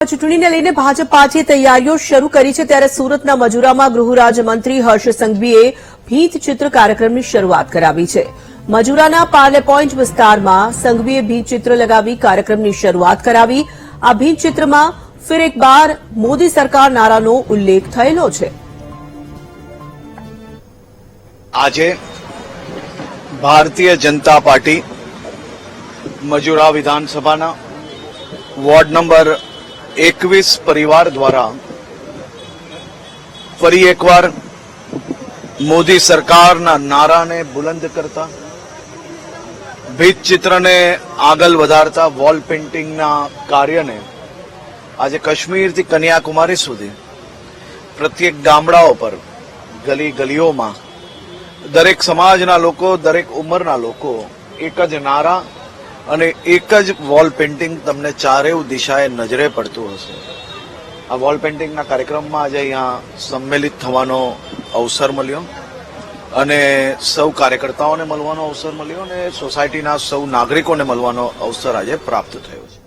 ચૂંટણીને લઈને ભાજપ પાર્ટીએ તૈયારીઓ શરૂ કરી છે ત્યારે સુરતના મજૂરામાં ગૃહ રાજ્યમંત્રી હર્ષ સંઘવીએ ભીંત ચિત્ર કાર્યક્રમની શરૂઆત કરાવી છે। મજૂરાના પાર્લે પોઈન્ટ વિસ્તારમાં સંઘવીએ ભીંત ચિત્ર લગાવી કાર્યક્રમની શરૂઆત કરાવી। આ ભીંત ચિત્રમાં ફિર એક બાર મોદી સરકાર નારાનો ઉલ્લેખ થયેલો છે। આજે ભારતીય જનતા પાર્ટી મજૂરા વિધાનસભાના વોર્ડ નંબર 21 परिवार द्वारा फरी एक बार मोदी सरकार ना नारा ने बुलंद करता भीत चित्र ने आगल वधारता वॉल पेंटिंग ना कार्य ने आज कश्मीर थी कन्याकुमारी सुधी प्रत्येक गामडाओ पर गली गलियों में दरेक समाज ना लोको दरेक उमर ना लोको एक ज नारा અને એક જ વોલ પેઇન્ટિંગ તમને ચારેય દિશાએ નજરે પડતું હશે। આ વોલ પેઇન્ટિંગના કાર્યક્રમમાં આજે અહીંયા સંમેલિત થવાનો અવસર મળ્યો અને સૌ કાર્યકર્તાઓને મળવાનો અવસર મળ્યો અને સોસાયટીના સૌ નાગરિકોને મળવાનો અવસર આજે પ્રાપ્ત થયો છે।